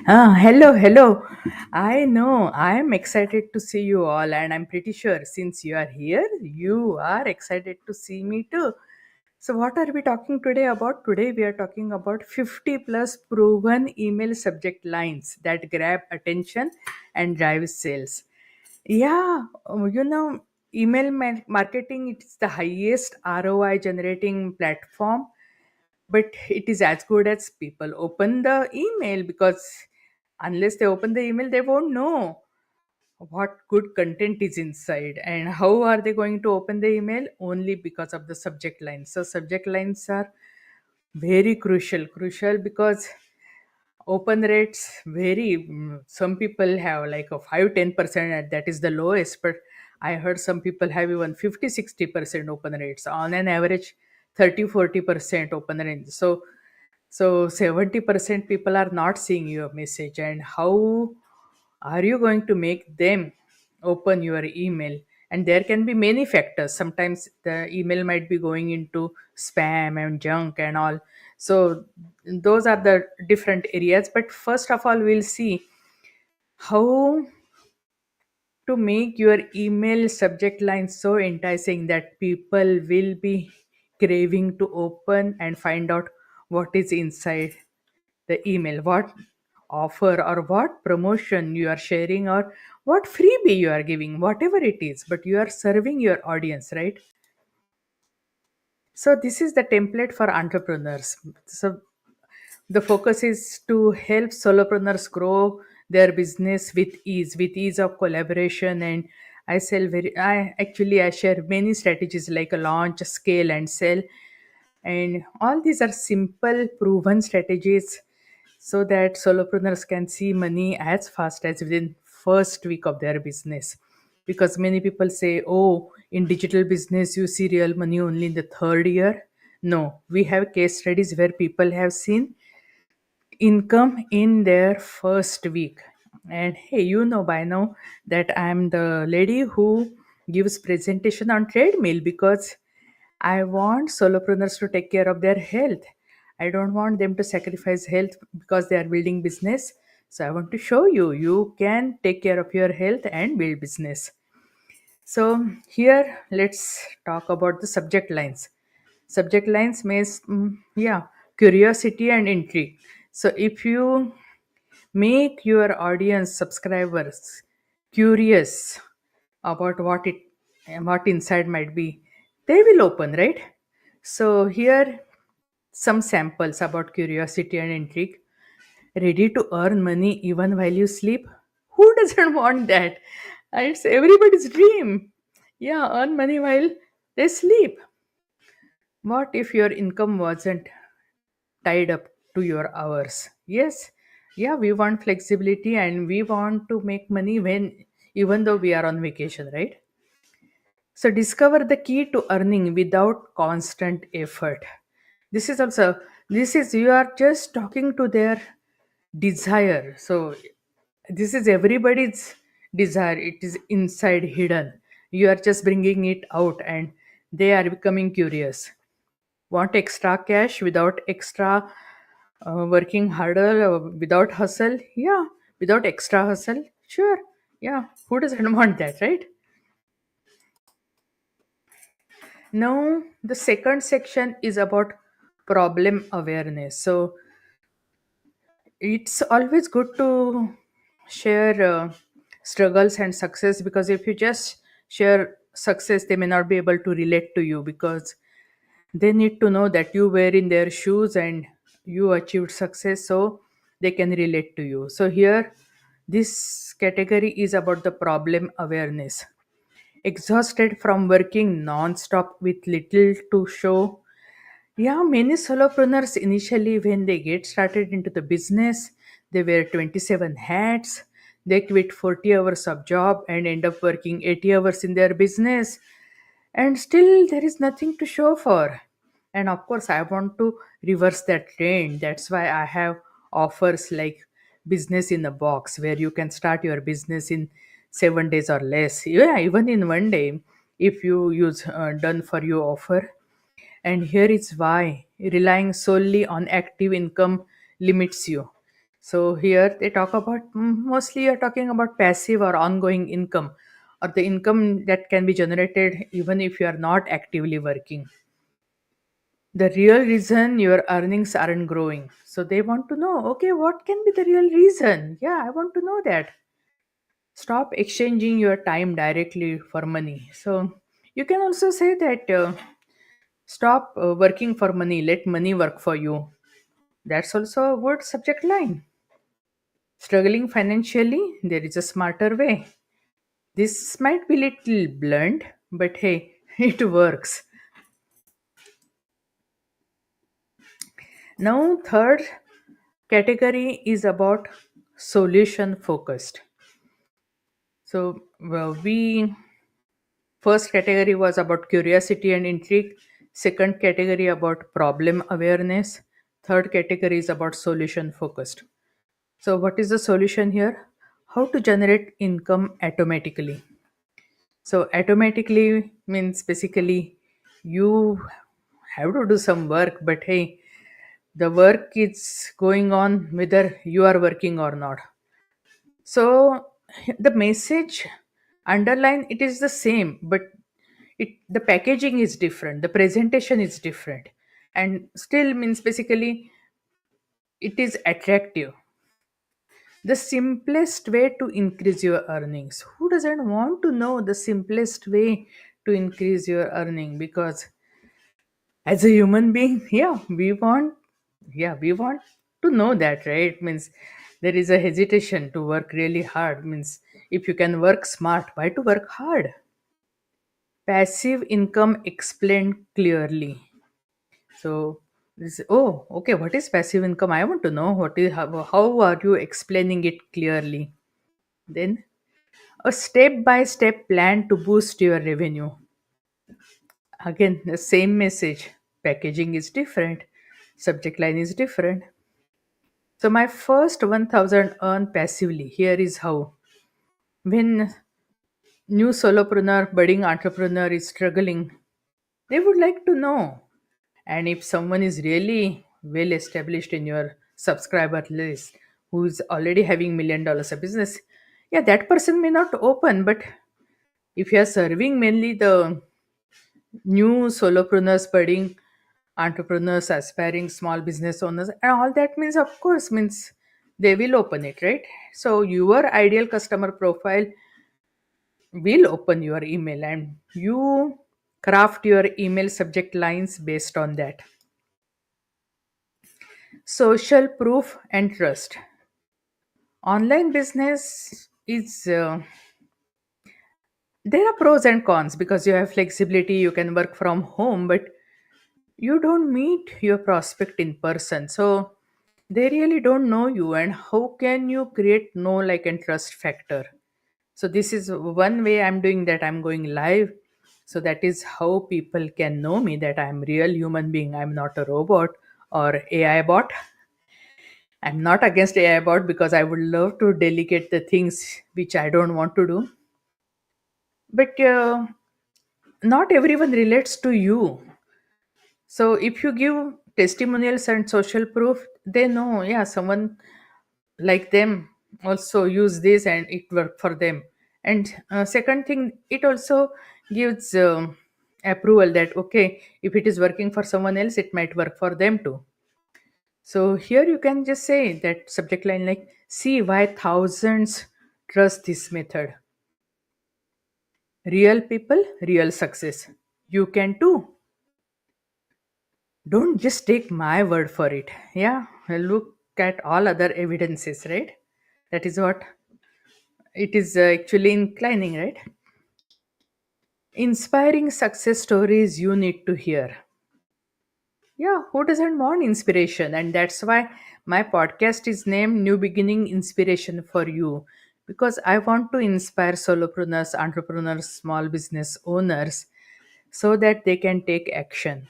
Hello, hello. I know I am excited to see you all, and I'm pretty sure since you are here, you are excited to see me too. So, what are we talking today about? Today, we are talking about 50 plus proven email subject lines that grab attention and drive sales. Yeah, email marketing it's the highest ROI generating platform, but it is as good as people open the email, because unless they open the email they won't know what good content is inside. And how are they going to open the email? Only because of the subject lines. So subject lines are very crucial because open rates vary. Some people have like a 5-10%, and that is the lowest, but I heard some people have even 50-60% open rates, on an average 30-40% open rate. So 70% people are not seeing your message, and how are you going to make them open your email? And there can be many factors. Sometimes the email might be going into spam and junk and all. So those are the different areas. But first of all, we'll see how to make your email subject line so enticing that people will be craving to open and find out what is inside the email, what offer or what promotion you are sharing, or what freebie you are giving, whatever it is, but you are serving your audience, right? So this is the template for entrepreneurs. So the focus is to help solopreneurs grow their business with ease of collaboration. And I share many strategies like a launch, scale, and sell. And all these are simple, proven strategies so that solopreneurs can see money as fast as within first week of their business. Because many people say, oh, in digital business you see real money only in the third year. No, we have case studies where people have seen income in their first week. And hey, you know by now that I'm the lady who gives presentation on treadmill, because I want solopreneurs to take care of their health. I don't want them to sacrifice health because they are building business. So I want to show you you can take care of your health and build business. So here let's talk about the subject lines. Subject lines means curiosity and intrigue. So if you make your audience subscribers curious about what inside might be, they will open, right? So here some samples about curiosity and intrigue. Ready to earn money even while you sleep? Who doesn't want that? It's everybody's dream. Yeah, earn money while they sleep. What if your income wasn't tied up to your hours? Yes, yeah, we want flexibility and we want to make money when, even though we are on vacation, right? So discover the key to earning without constant effort. This is also, this is, you are just talking to their desire. So this is everybody's desire. It is inside hidden. You are just bringing it out and they are becoming curious. Want extra cash without extra working harder, without hustle? Yeah, without extra hustle. Sure. Yeah, who doesn't want that, right? Now, the second section is about problem awareness. So, it's always good to share struggles and success, because if you just share success, they may not be able to relate to you, because they need to know that you were in their shoes and you achieved success, so they can relate to you. So, here, this category is about the problem awareness. Exhausted from working non-stop with little to show? Yeah, many solopreneurs initially, when they get started into the business, they wear 27 hats. They quit 40 hours of job and end up working 80 hours in their business. And still, there is nothing to show for. And of course, I want to reverse that trend. That's why I have offers like business in a box, where you can start your business in 7 days or less. Yeah, even in one day, if you use done for you offer. And here is why relying solely on active income limits you. So here they talk about mostly you're talking about passive or ongoing income, or the income that can be generated even if you are not actively working. The real reason your earnings aren't growing. So they want to know, okay, what can be the real reason? Yeah, I want to know that. Stop exchanging your time directly for money. So you can also say that stop working for money, let money work for you. That's also a good subject line. Struggling financially, there is a smarter way. This might be little blunt, but hey, it works. Now, third category is about solution focused. So, well, we first category was about curiosity and intrigue. Second category about problem awareness. Third category is about solution focused. So, what is the solution here? How to generate income automatically. So automatically means basically you have to do some work, but hey, the work is going on whether you are working or not. So the message underline it is the same, but the packaging is different, the presentation is different, and still means basically it is attractive. The simplest way to increase your earnings. Who doesn't want to know the simplest way to increase your earning? Because as a human being, yeah, we want to know that, right? Means there is a hesitation to work really hard. Means if you can work smart, why to work hard? Passive income explained clearly. So this, oh, okay, what is passive income? I want to know how are you explaining it clearly? Then a step by step plan to boost your revenue. Again, the same message. Packaging is different, subject line is different. So, my first 1000 earn passively. Here is how. When new solopreneur, budding entrepreneur is struggling, they would like to know. And if someone is really well established in your subscriber list, who is already having $1 million of business, yeah, that person may not open, but if you are serving mainly the new solopreneurs, budding entrepreneurs, aspiring small business owners, and all that means, of course, means they will open it, right? So your ideal customer profile will open your email, and you craft your email subject lines based on that. Social proof and trust. Online business is there are pros and cons because you have flexibility, you can work from home, but you don't meet your prospect in person, so they really don't know you, and how can you create know like and trust factor? So this is one way I'm doing that. I'm going live, so that is how people can know me, that I'm real human being, I'm not a robot or AI bot. I'm not against AI bot because I would love to delegate the things which I don't want to do, but not everyone relates to you. So if you give testimonials and social proof, they know, yeah, someone like them also use this and it worked for them. And second thing, it also gives approval that, okay, if it is working for someone else, it might work for them too. So here you can just say that subject line like, see why thousands trust this method. Real people, real success. You can too. Don't just take my word for it. Yeah, look at all other evidences, right? That is what it is actually inclining, right? Inspiring success stories you need to hear. Yeah, who doesn't want inspiration? And that's why my podcast is named New Beginning Inspiration for You, because I want to inspire solopreneurs, entrepreneurs, small business owners so that they can take action.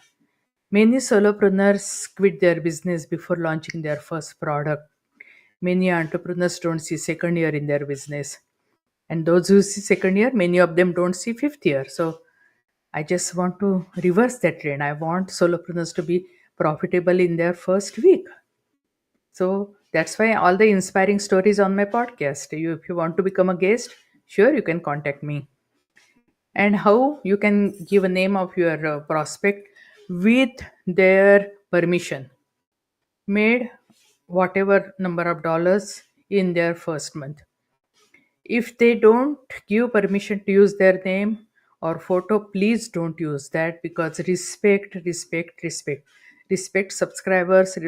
Many solopreneurs quit their business before launching their first product. Many entrepreneurs don't see second year in their business. And those who see second year, many of them don't see fifth year. So I just want to reverse that trend. I want solopreneurs to be profitable in their first week. So that's why all the inspiring stories on my podcast. If you want to become a guest, sure, you can contact me. And how you can give a name of your prospect with their permission, made whatever number of dollars in their first month. If they don't give permission to use their name or photo, please don't use that, because respect subscribers,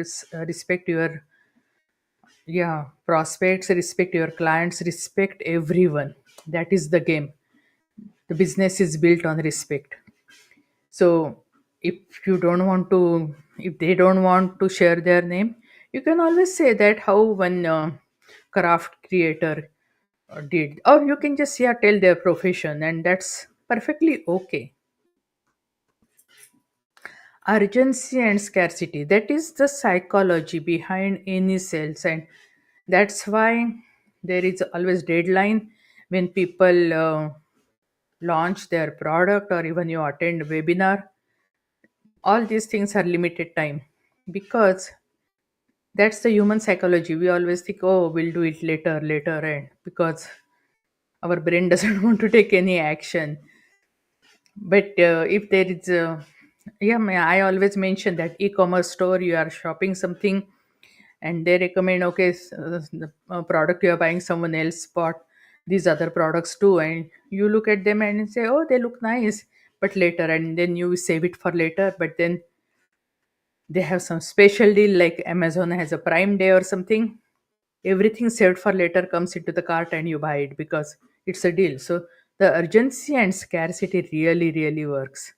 respect your, yeah, prospects, respect your clients, respect everyone. That is the game. The business is built on respect. So if you don't want to, if they don't want to share their name, you can always say that how one craft creator did, or you can just, yeah, tell their profession, and that's perfectly okay. Urgency and scarcity, that is the psychology behind any sales, and that's why there is always deadline when people launch their product, or even you attend webinar. All these things are limited time, because that's the human psychology. We always think, oh, we'll do it later, and because our brain doesn't want to take any action. But if there is yeah, I always mention that e-commerce store, you are shopping something, and they recommend, okay, the product you are buying, someone else bought these other products too, and you look at them and say, oh, they look nice, but later, and then you save it for later. But then they have some special deal, like Amazon has a Prime Day or something. Everything saved for later comes into the cart and you buy it because it's a deal. So the urgency and scarcity really works.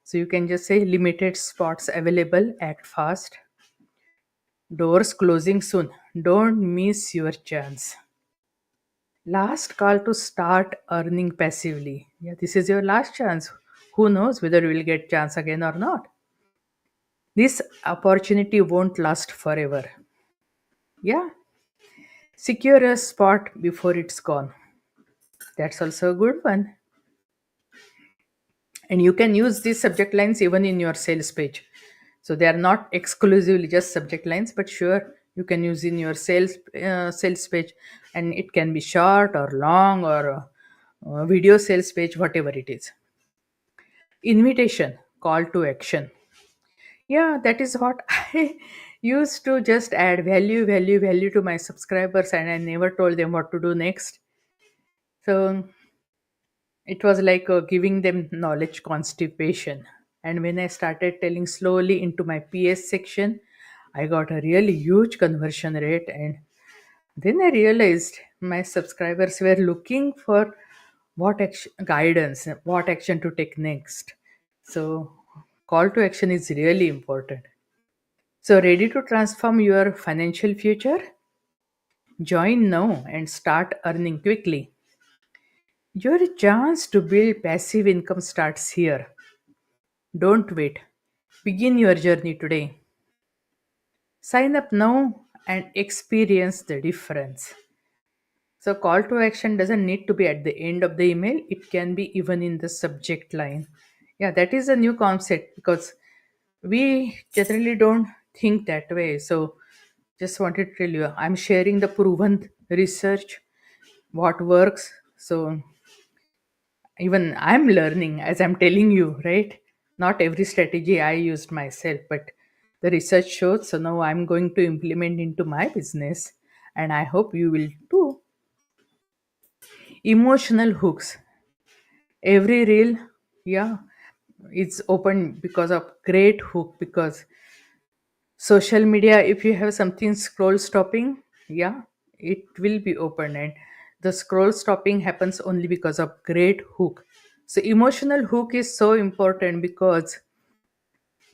So you can just say limited spots available, act fast, doors closing soon, don't miss your chance. Last call to start earning passively. Yeah, this is your last chance. Who knows whether you will get chance again or not. This opportunity won't last forever. Yeah, secure a spot before it's gone. That's also a good one. And you can use these subject lines even in your sales page. So they are not exclusively just subject lines, but sure, you can use in your sales page, and it can be short or long, or video sales page, whatever it is. Invitation, call to action. Yeah, that is what I used to just add value to my subscribers, and I never told them what to do next. So it was like giving them knowledge constipation. And when I started telling slowly into my PS section, I got a really huge conversion rate. And then I realized my subscribers were looking for what action, guidance, what action to take next. So, call to action is really important. So, ready to transform your financial future? Join now and start earning quickly. Your chance to build passive income starts here. Don't wait. Begin your journey today. Sign up now and experience the difference. So, call to action doesn't need to be at the end of the email, it can be even in the subject line. Yeah, that is a new concept, because we generally don't think that way. So, just wanted to tell you, I'm sharing the proven research, what works. So, even I'm learning as I'm telling you, right? Not every strategy I used myself, but the research shows, so now I'm going to implement into my business, and I hope you will too. Emotional hooks, every reel, yeah, it's open because of great hook. Because social media, if you have something scroll stopping, yeah, it will be open, and the scroll stopping happens only because of great hook. So emotional hook is so important, because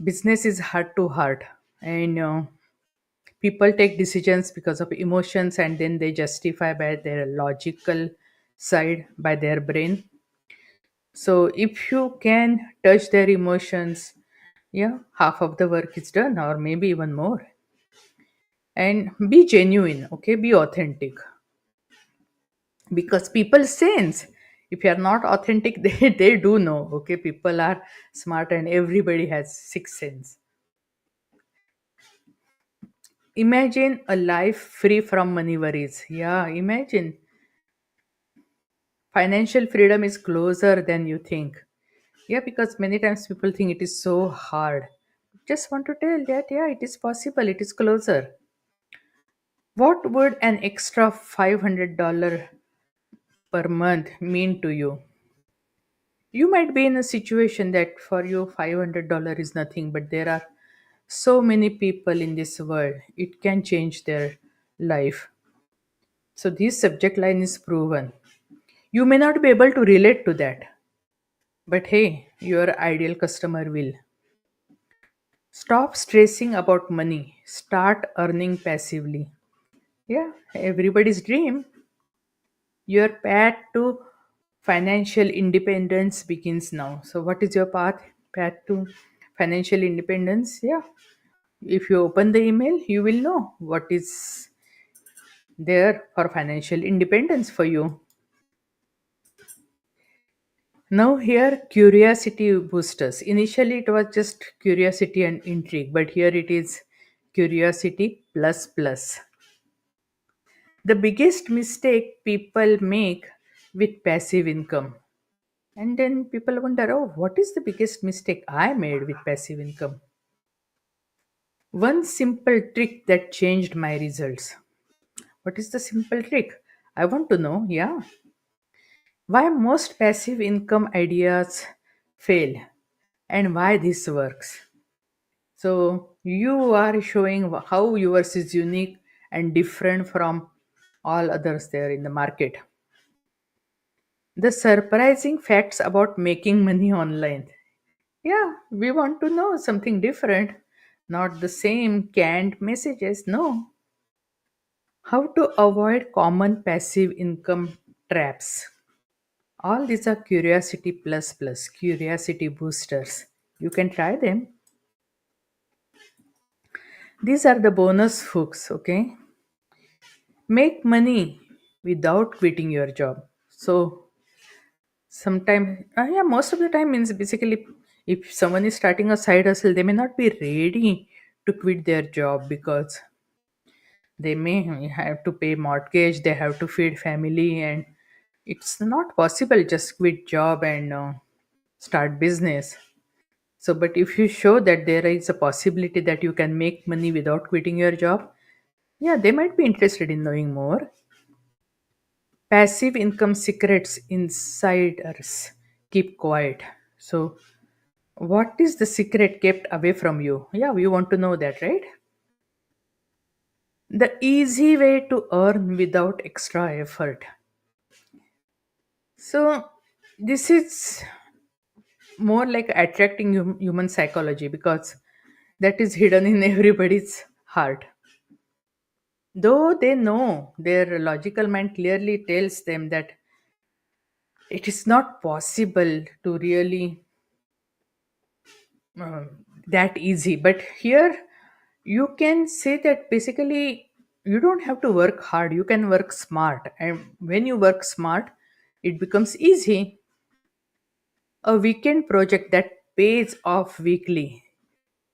business is heart to heart, and people take decisions because of emotions, and then they justify by their logical side, by their brain. So if you can touch their emotions, yeah, half of the work is done, or maybe even more. And be genuine, okay, be authentic, because people sense if you are not authentic. They do know, okay, people are smart, and everybody has sixth sense. Imagine a life free from money worries. Yeah, imagine financial freedom is closer than you think. Yeah, because many times people think it is so hard. Just want to tell that, yeah, it is possible, it is closer. What would an extra $500 per month mean to you? You might be in a situation that for you $500 is nothing, but there are so many people in this world. It can change their life. So this subject line is proven. You may not be able to relate to that, but hey, your ideal customer will. Stop stressing about money. Start earning passively. Yeah, everybody's dream. Your path to financial independence begins now. So, what is your path to financial independence? Yeah, if you open the email, you will know what is there for financial independence for you. Now, here curiosity boosters. Initially, it was just curiosity and intrigue, but here it is curiosity plus plus. The biggest mistake people make with passive income. And then people wonder, oh, what is the biggest mistake I made with passive income? One simple trick that changed my results. What is the simple trick? I want to know, yeah. Why most passive income ideas fail and why this works. So, you are showing how yours is unique and different from all others there in the market. The surprising facts about making money online. Yeah, we want to know something different, not the same canned messages. No. How to avoid common passive income traps. All these are curiosity plus plus, curiosity boosters. You can try them. These are the bonus hooks, okay? Make money without quitting your job. So, sometimes, yeah, most of the time means basically if someone is starting a side hustle, they may not be ready to quit their job because they may have to pay mortgage, they have to feed family, and it's not possible just quit job and start business. So, but if you show that there is a possibility that you can make money without quitting your job, yeah, they might be interested in knowing more. Passive income secrets insiders keep quiet. So, what is the secret kept away from you? Yeah, we want to know that, right? The easy way to earn without extra effort. So, this is more like attracting human psychology because that is hidden in everybody's heart. Though they know, their logical mind clearly tells them that it is not possible to really uh, that easy. But here you can say that basically you don't have to work hard, you can work smart. And when you work smart, it becomes easy. A weekend project that pays off weekly.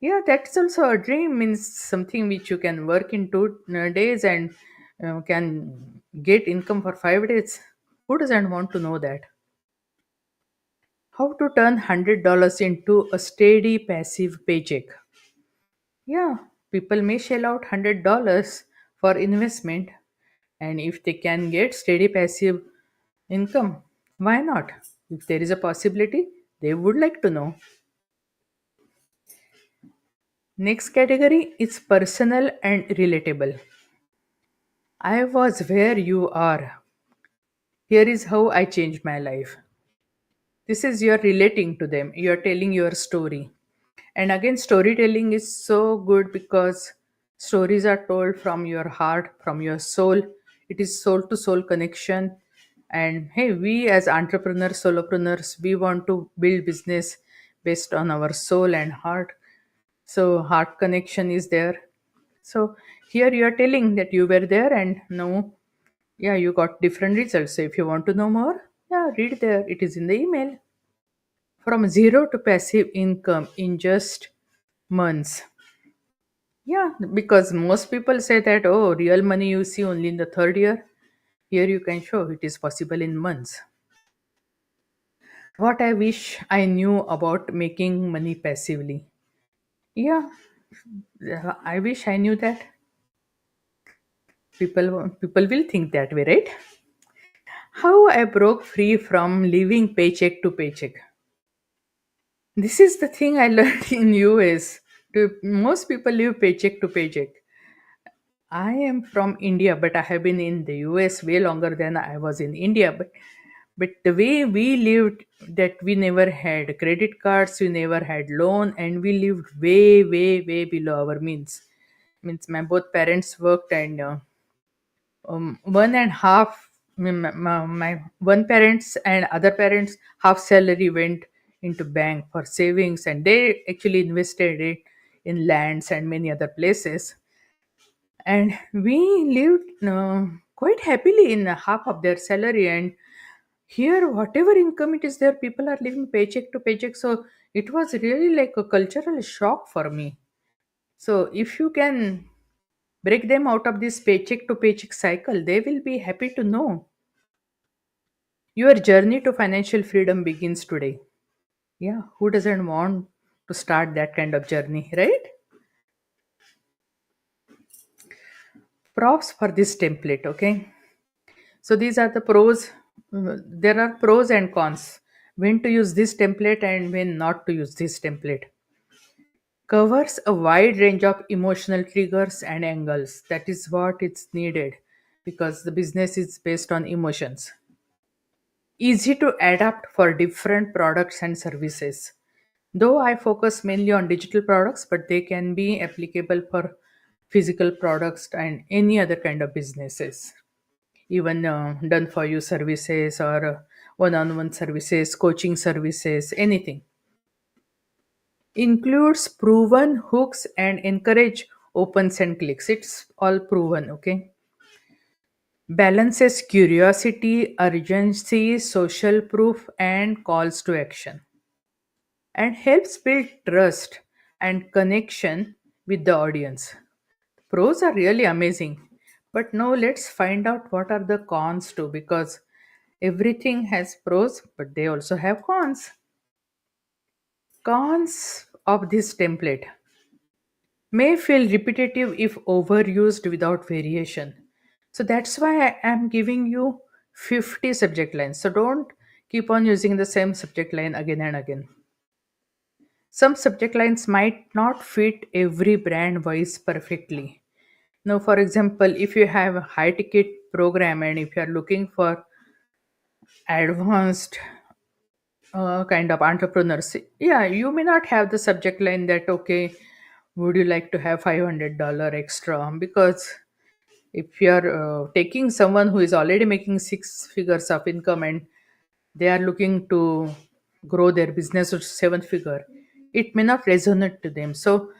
Yeah, that's also a dream, means something which you can work in 2 days and can get income for 5 days. Who doesn't want to know that? How to turn $100 into a steady passive paycheck. Yeah, people may shell out $100 for investment, and if they can get steady passive income, why not? If there is a possibility, they would like to know. Next category is personal and relatable. I was where you are. Here is how I changed my life. This is you're relating to them, you're telling your story. And again, storytelling is so good because stories are told from your heart, from your soul. It is soul to soul connection. And hey, we as entrepreneurs, solopreneurs, we want to build business based on our soul and heart. So, heart connection is there. So, here you are telling that you were there and now, yeah, you got different results. So, if you want to know more, yeah, read there. It is in the email. From zero to passive income in just months. Yeah, because most people say that, oh, real money you see only in the third year. Here you can show it is possible in months. What I wish I knew about making money passively. Yeah, I wish I knew that. People will think that way, right? How I broke free from living paycheck to paycheck. This is the thing I learned in US. Most people live paycheck to paycheck. I am from India, but I have been in the US way longer than I was in India. But the way we lived, that we never had credit cards, we never had loan, and we lived way, way, way below our means. Means my both parents worked, and one and half my one parents and other parents half salary went into bank for savings, and they actually invested it in lands and many other places, and we lived quite happily in half of their salary. And here whatever income it is there, people are living paycheck to paycheck, so it was really like a cultural shock for me. So if you can break them out of this paycheck to paycheck cycle, they will be happy to know. Your journey to financial freedom begins today. Yeah, who doesn't want to start that kind of journey, right? Props for this template, okay? So these are the pros. There are pros and cons. When to use this template and when not to use this template. Covers a wide range of emotional triggers and angles. That is what it's needed because the business is based on emotions. Easy to adapt for different products and services. Though I focus mainly on digital products, but they can be applicable for physical products and any other kind of businesses, even done for you services or one on one services, coaching services, anything. Includes proven hooks and encourage opens and clicks. It's all proven, okay? Balances curiosity, urgency, social proof, and calls to action, and helps build trust and connection with the audience. Pros are really amazing. But now let's find out what are the cons too, because everything has pros, but they also have cons. Cons of this template may feel repetitive if overused without variation. So that's why I am giving you 50 subject lines. So don't keep on using the same subject line again and again. Some subject lines might not fit every brand voice perfectly. Now, for example, if you have a high ticket program and if you are looking for advanced kind of entrepreneurs, yeah, you may not have the subject line that, okay, would you like to have $500 extra? Because if you are taking someone who is already making six figures of income and they are looking to grow their business to seven figure, it may not resonate to them. So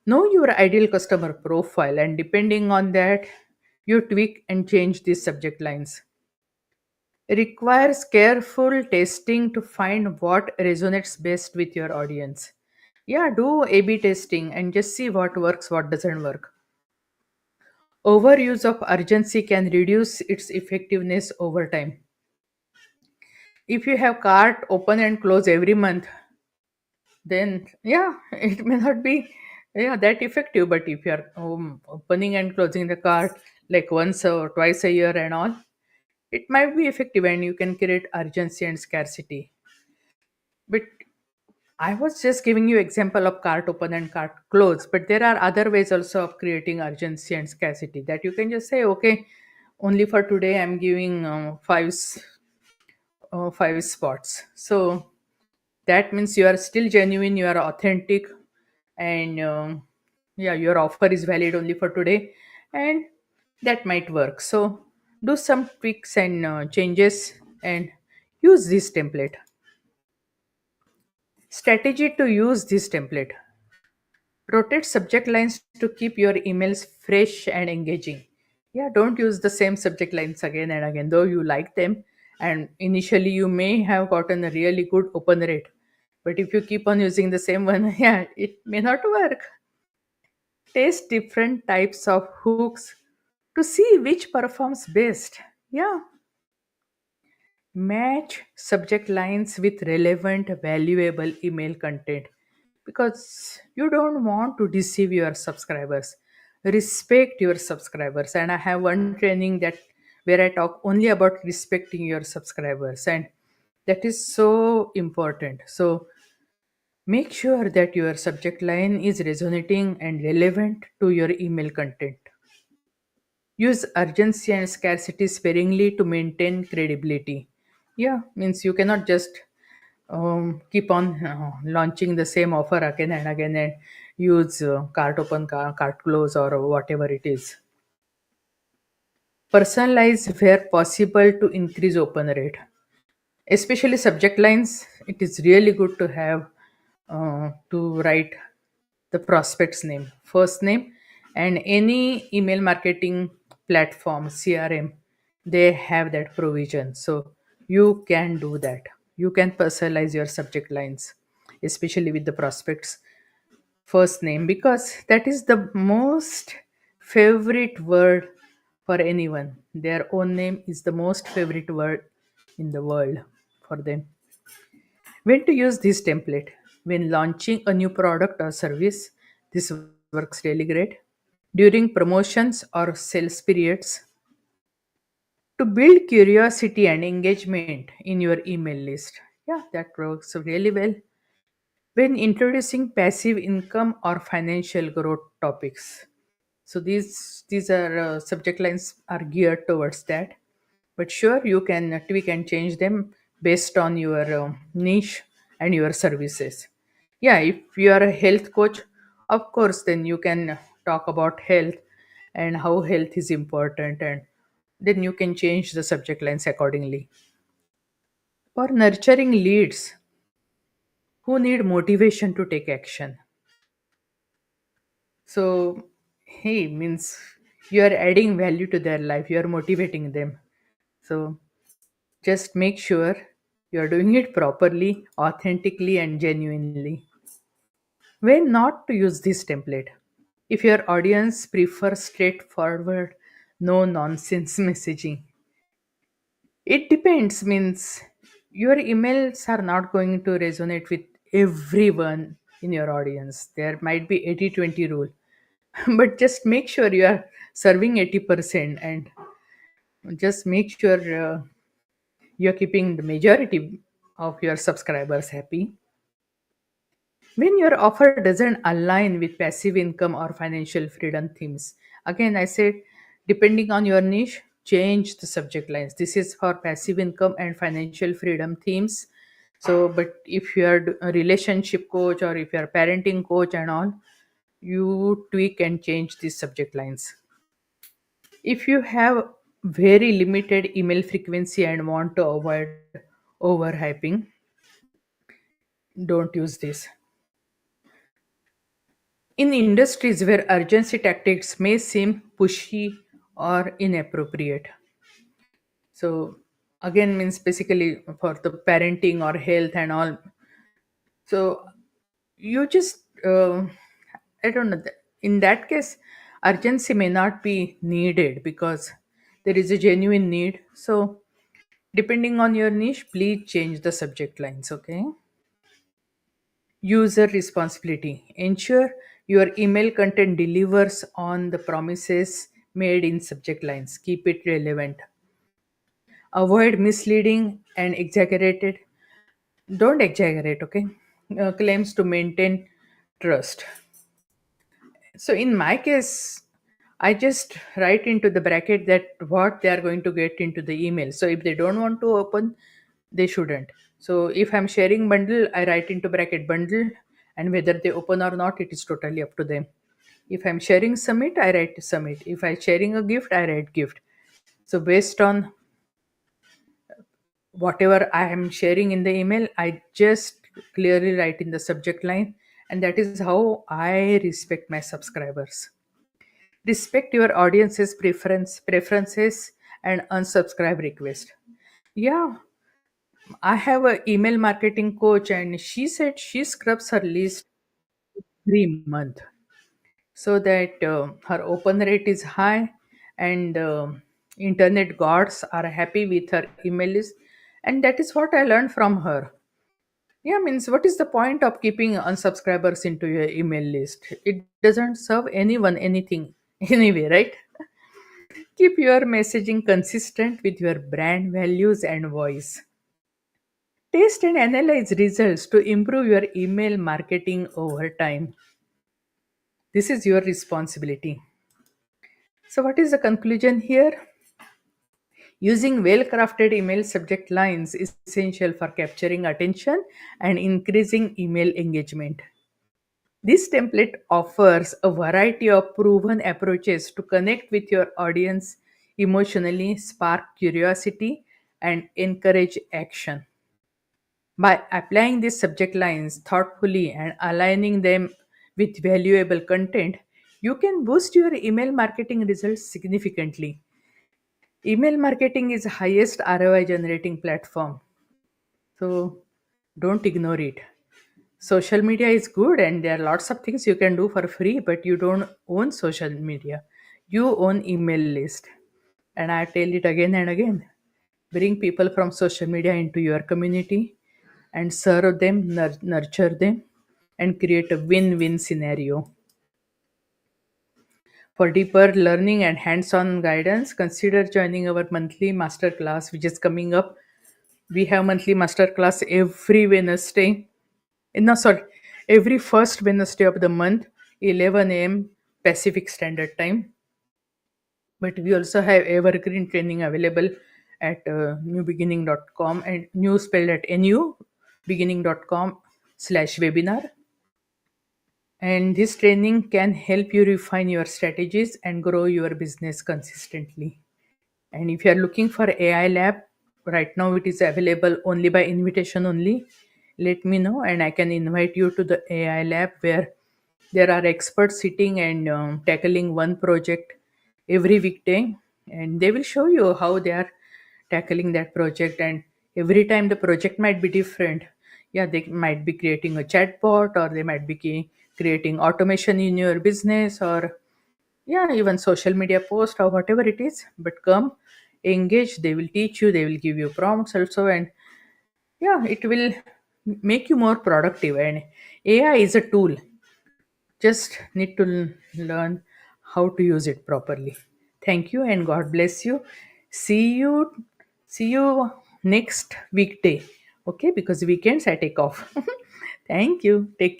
know your ideal customer profile, and depending on that, you tweak and change these subject lines. Requires careful testing to find what resonates best with your audience. Yeah, do A B testing and just see what works, what doesn't work. Overuse of urgency can reduce its effectiveness over time. If you have cart open and close every month, then yeah, it may not be, yeah, that effective. But if you are opening and closing the cart like once or twice a year and all, it might be effective and you can create urgency and scarcity. But I was just giving you example of cart open and cart close, but there are other ways also of creating urgency and scarcity, that you can just say, okay, only for today I'm giving five spots. So that means you are still genuine, you are authentic, and yeah, your offer is valid only for today, and that might work. So do some tweaks and changes and use this template. Strategy to use this template: rotate subject lines to keep your emails fresh and engaging. Yeah, don't use the same subject lines again and again, though you like them. And initially, you may have gotten a really good open rate. But if you keep on using the same one, yeah, it may not work. Test different types of hooks to see which performs best. Yeah, match subject lines with relevant, valuable email content because you don't want to deceive your subscribers. Respect your subscribers, and I have one training that where I talk only about respecting your subscribers, and that is so important. So make sure that your subject line is resonating and relevant to your email content. Use urgency and scarcity sparingly to maintain credibility. Yeah, means you cannot just keep on launching the same offer again and again and use cart open, cart close, or whatever it is. Personalize where possible to increase open rate. Especially subject lines, it is really good to have to write the prospect's name, first name, and any email marketing platform, CRM, they have that provision. So you can do that. You can personalize your subject lines, especially with the prospect's first name, because that is the most favorite word for anyone. Their own name is the most favorite word in the world for them. When to use this template? When launching a new product or service, this works really great. During promotions or sales periods, to build curiosity and engagement in your email list. Yeah, that works really well. When introducing passive income or financial growth topics. So these are subject lines are geared towards that, but sure you can tweak and change them based on your niche and your services. Yeah, if you are a health coach, of course then you can talk about health and how health is important, and then you can change the subject lines accordingly. For nurturing leads who need motivation to take action. So, hey, means you are adding value to their life, you are motivating them. So, just make sure you are doing it properly, authentically, and genuinely. When not to use this template? If your audience prefers straightforward, no nonsense messaging, it depends, means your emails are not going to resonate with everyone in your audience. There might be 80-20 rule, but just make sure you are serving 80% and just make sure you're keeping the majority of your subscribers happy. When your offer doesn't align with passive income or financial freedom themes, again, I said, depending on your niche, change the subject lines. This is for passive income and financial freedom themes. So, but if you are a relationship coach or if you are parenting coach and all, you tweak and change these subject lines. If you have very limited email frequency and want to avoid overhyping, don't use this. In industries where urgency tactics may seem pushy or inappropriate. So, again, means basically for the parenting or health and all. So, you just, I don't know, in that case, urgency may not be needed because there is a genuine need. So, depending on your niche, please change the subject lines, okay? User responsibility. Ensure your email content delivers on the promises made in subject lines. Keep it relevant. Avoid misleading and exaggerated. Don't exaggerate, okay? Claims to maintain trust. So in my case, I just write into the bracket that what they are going to get into the email. So if they don't want to open, they shouldn't. So if I'm sharing bundle, I write into bracket bundle, and whether they open or not, it is totally up to them. If I'm sharing submit, I write submit. If I'm sharing a gift, I write gift. So based on whatever I am sharing in the email, I just clearly write in the subject line, and that is how I respect my subscribers. Respect your audience's preferences and unsubscribe request. Yeah, I have a email marketing coach and she said she scrubs her list every month. so that her open rate is high, and internet gods are happy with her email list. And that is what I learned from her. Yeah, means what is the point of keeping unsubscribers into your email list? It doesn't serve anyone anything anyway, right? Keep your messaging consistent with your brand values and voice. Test and analyze results to improve your email marketing over time. This is your responsibility. So, what is the conclusion here? Using well crafted email subject lines is essential for capturing attention and increasing email engagement. This template offers a variety of proven approaches to connect with your audience emotionally, spark curiosity, and encourage action. By applying these subject lines thoughtfully and aligning them with valuable content, you can boost your email marketing results significantly. Email marketing is the highest ROI generating platform, so don't ignore it. Social media is good and there are lots of things you can do for free, but you don't own social media. You own email list. And I tell it again and again. Bring people from social media into your community and serve them, nurture them, and create a win-win scenario. For deeper learning and hands-on guidance, consider joining our monthly masterclass, which is coming up. We have monthly masterclass every Wednesday. No, sorry, every first Wednesday of the month, 11 a.m. Pacific Standard Time. But we also have evergreen training available at newbeginning.com, and new spelled at nu beginning.com/webinar. And this training can help you refine your strategies and grow your business consistently. And if you are looking for AI lab, right now it is available only by invitation only. Let me know and I can invite you to the AI lab where there are experts sitting and tackling one project every weekday, and they will show you how they are tackling that project. And every time the project might be different. Yeah, they might be creating a chatbot, or they might be creating automation in your business, or yeah, even social media post or whatever it is. But come, engage, they will teach you, they will give you prompts also, and yeah, it will make you more productive. And AI is a tool, just need to learn how to use it properly. Thank you and God bless you. See you see you next weekday. Okay, because weekends I take off. Thank you, take